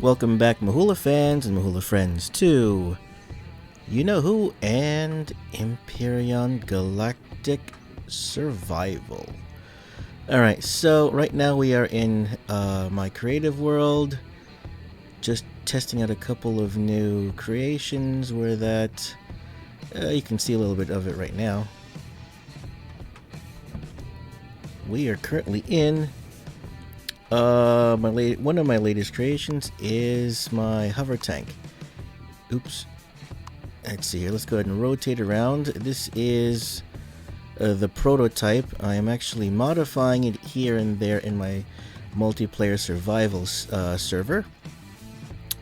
Welcome back, Mahula fans and Mahula friends, to You Know Who and Empyrion Galactic Survival. Alright, so right now we are in my creative world, just testing out a couple of new creations where that you can see a little bit of it right now. We are currently in one of my latest creations is my hover tank. Oops. Let's see here. Let's go ahead and rotate around. This is the prototype. I am actually modifying it here and there in my multiplayer survival server.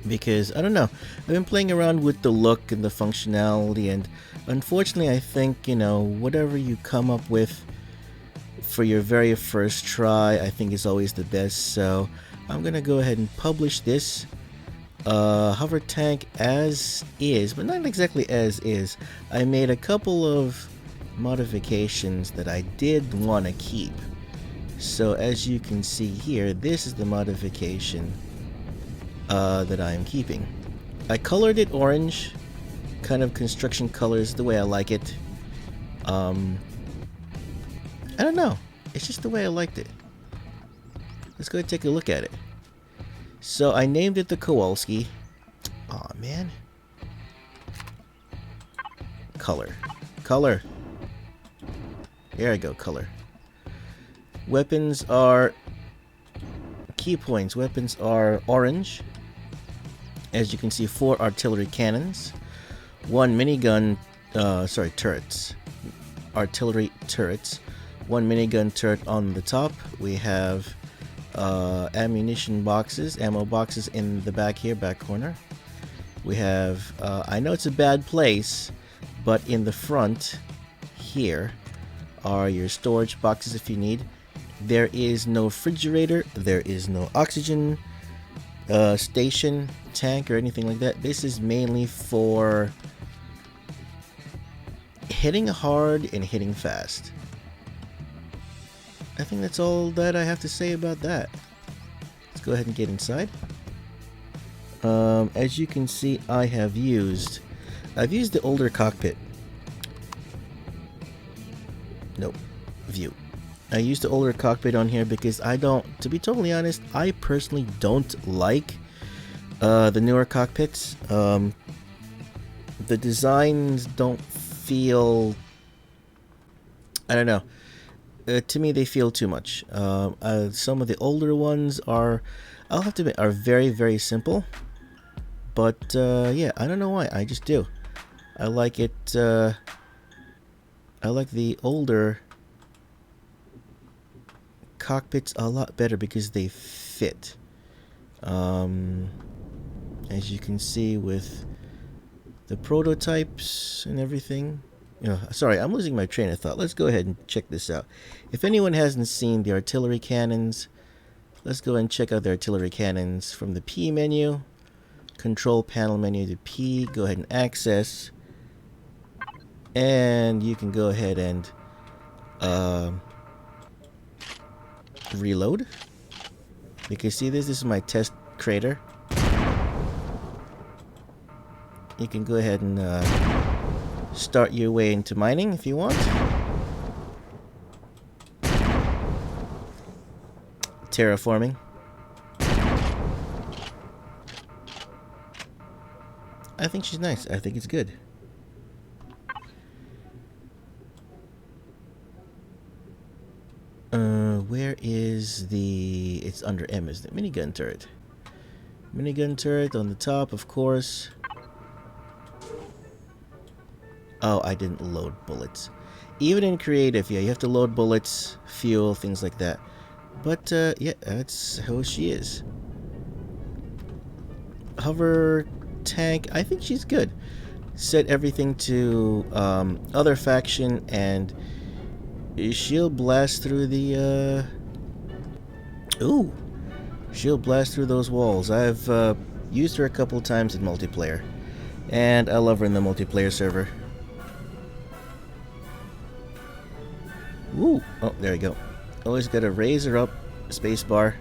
Because, I don't know, I've been playing around with the look and the functionality, and unfortunately I think, whatever you come up with for your very first try, I think is always the best. So I'm gonna go ahead and publish this hover tank as is, but not exactly as is. I made a couple of modifications that I did want to keep. So as you can see here, this is the modification that I am keeping. I colored it orange, kind of construction colors, the way I like it. I don't know. It's just the way I liked it. Let's go ahead and take a look at it. So I named it the Kowalski. Aw, man. Color. Color. Here I go, color. Weapons are... Key points. Weapons are orange. As you can see, 4 artillery cannons. 1 minigun... turrets. Artillery turrets. 1 minigun turret on the top. We have ammunition boxes, ammo boxes in the back here, back corner. We have, I know it's a bad place, but in the front here are your storage boxes if you need. There is no refrigerator, there is no oxygen station, tank, or anything like that. This is mainly for hitting hard and hitting fast. I think that's all that I have to say about that. Let's go ahead and get inside. As you can see, I've used the older cockpit. Nope, view. I used the older cockpit on here because to be totally honest, I personally don't like the newer cockpits. The designs don't feel, I don't know. To me, they feel too much. Some of the older ones are, I'll have to admit, are very, very simple. But yeah, I don't know why. I just do. I like it. I like the older cockpits a lot better because they fit. As you can see with the prototypes and everything. Sorry, I'm losing my train of thought. Let's go ahead and check this out. If anyone hasn't seen the artillery cannons, let's go and check out the artillery cannons from the P menu, control panel menu to P. Go ahead and access, and you can go ahead and reload. Because see this is my test crater. You can go ahead and start your way into mining if you want. Terraforming. I think she's nice. I think it's good. Where is the... It's under M, is the minigun turret. Minigun turret on the top, of course. Oh, I didn't load bullets. Even in creative, yeah, you have to load bullets, fuel, things like that. But, yeah, that's how she is. Hover tank, I think she's good. Set everything to other faction, and she'll blast through the, Ooh! She'll blast through those walls. I've used her a couple times in multiplayer. And I love her in the multiplayer server. Ooh! Oh, there you go. Always gotta raise her up. Spacebar.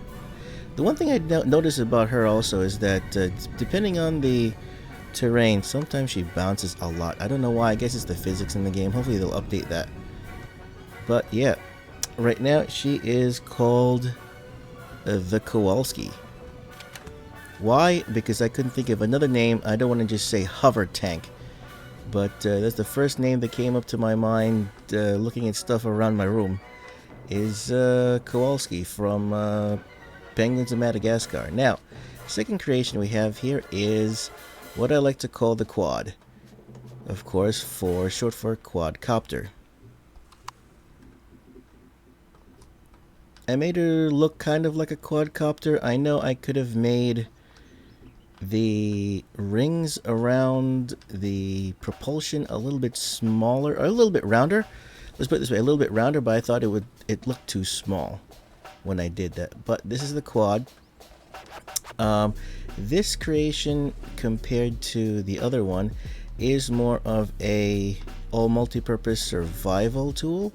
The one thing I noticed about her also is that depending on the terrain, sometimes she bounces a lot. I don't know why. I guess it's the physics in the game. Hopefully they'll update that. But yeah, right now she is called the Kowalski. Why? Because I couldn't think of another name. I don't want to just say hover tank, but that's the first name that came up to my mind looking at stuff around my room. Is Kowalski from Penguins of Madagascar. Now, second creation we have here is what I like to call the quad. Of course, short for quadcopter. I made her look kind of like a quadcopter. I know I could have made the rings around the propulsion a little bit smaller, or a little bit rounder. Let's put it this way, a little bit rounder, but I thought it looked too small when I did that. But this is the quad. This creation compared to the other one is more of a all multi-purpose survival tool.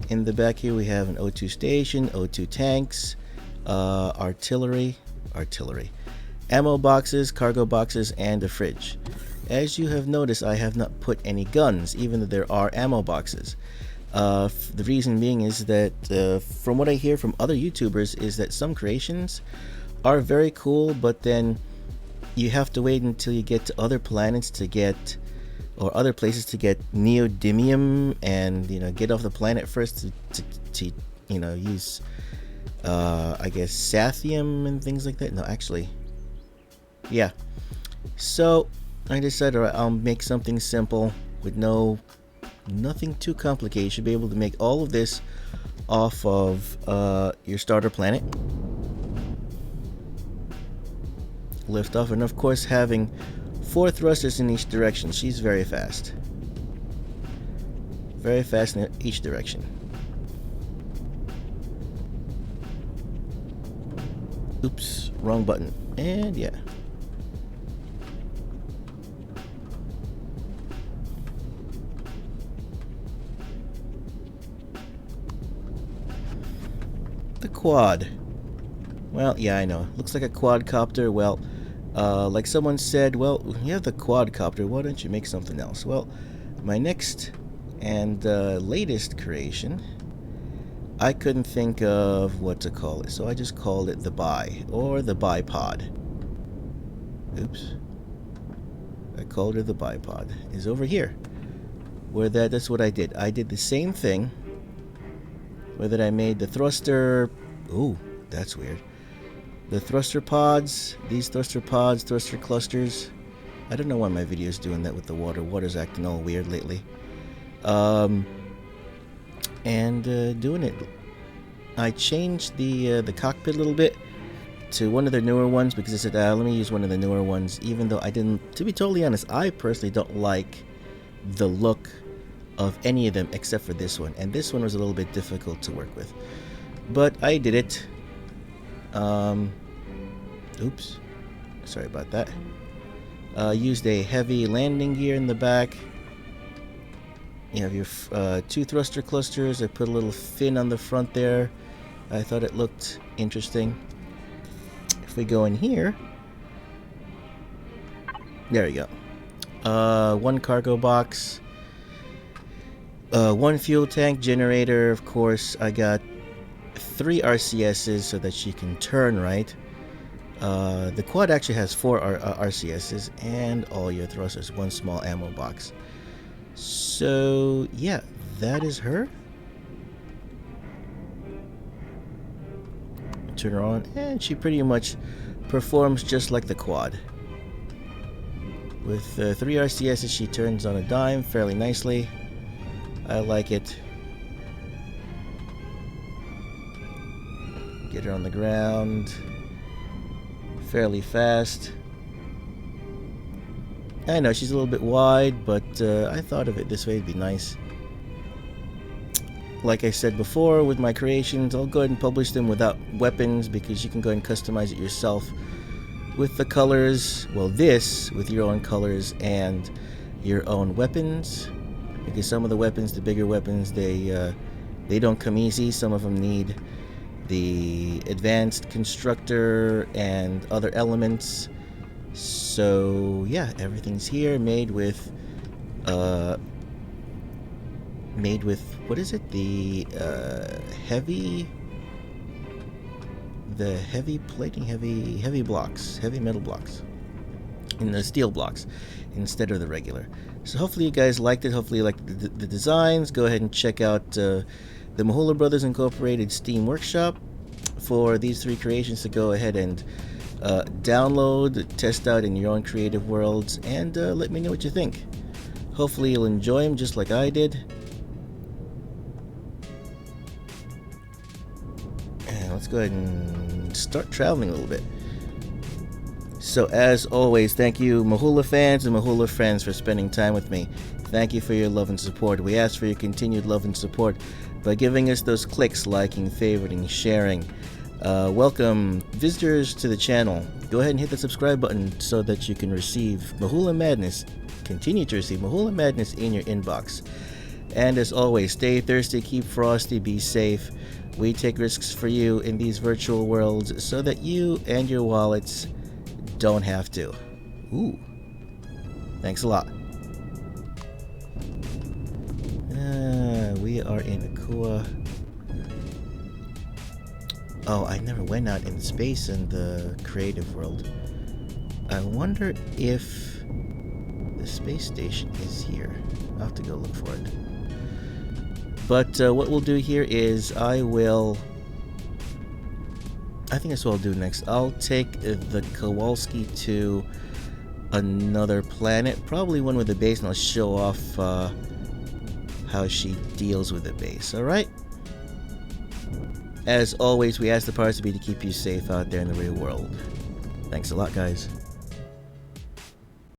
In the back here we have an O2 station, O2 tanks, artillery, ammo boxes, cargo boxes, and a fridge. As you have noticed, I have not put any guns, even though there are ammo boxes. The reason being is that from what I hear from other YouTubers is that some creations are very cool, but then you have to wait until you get to other planets to get, or other places to get neodymium, and get off the planet first to use I guess sathium and things like that. No, actually, yeah. So I decided, alright, I'll make something simple with nothing too complicated. You should be able to make all of this off of your starter planet. Lift off, and of course having 4 thrusters in each direction. She's very fast. Very fast in each direction. Oops, wrong button. And yeah. The quad. Well, yeah, I know. Looks like a quadcopter. Well, like someone said, well, you have the quadcopter, why don't you make something else? Well, my next and latest creation, I couldn't think of what to call it, so I just called it the or the BiPod. Oops. I called her the BiPod. Is over here. Where that's what I did. I did the same thing. Where that I made the thruster. Ooh, that's weird. The thruster pods, these thruster pods, thruster clusters. I don't know why my video is doing that with the water. Water's acting all weird lately. Doing it. I changed the cockpit a little bit to one of the newer ones because I said, let me use one of the newer ones, even though I didn't, to be totally honest, I personally don't like the look of any of them except for this one. And this one was a little bit difficult to work with. But I did it. Oops, sorry about that. Used a heavy landing gear in the back. You have your 2 thruster clusters. I put a little fin on the front there. I thought it looked interesting. If we go in here, there you go. 1 cargo box, 1 fuel tank, generator. Of course, I got 3 RCSs so that she can turn right. The quad actually has 4 RCSs and all your thrusters, 1 small ammo box. So yeah, that is her. Turn her on, and she pretty much performs just like the quad. With 3 RCSs, she turns on a dime fairly nicely. I like it. Get her on the ground fairly fast. I know she's a little bit wide, but I thought of it this way, it'd be nice. Like I said before, with my creations, I'll go ahead and publish them without weapons because you can go ahead and customize it yourself with the colors. Well, this with your own colors and your own weapons, because some of the weapons, the bigger weapons, they don't come easy. Some of them need the advanced constructor and other elements. So yeah, everything's here, made with what is it? The heavy plating, heavy blocks, heavy metal blocks, in the steel blocks instead of the regular. So hopefully you guys liked it. Hopefully you liked the designs. Go ahead and check out the Mahula Brothers Incorporated Steam Workshop for these 3 creations to go ahead and download, test out in your own creative worlds, and let me know what you think. Hopefully you'll enjoy them just like I did. And let's go ahead and start traveling a little bit. So as always, thank you Mahula fans and Mahula friends for spending time with me. Thank you for your love and support. We ask for your continued love and support by giving us those clicks, liking, favoriting, sharing. Welcome visitors to the channel. Go ahead and hit the subscribe button so that you can receive Mahula Madness, continue to receive Mahula Madness in your inbox. And as always, stay thirsty, keep frosty, be safe. We take risks for you in these virtual worlds so that you and your wallets don't have to. Ooh. Thanks a lot. We are in Akua. Oh, I never went out in space in the creative world. I wonder if the space station is here. I'll have to go look for it. But what we'll do here is I think that's what I'll do next. I'll take the Kowalski to another planet, probably one with a base, and I'll show off how she deals with the base. Alright? As always, we ask the powers to be to keep you safe out there in the real world. Thanks a lot, guys.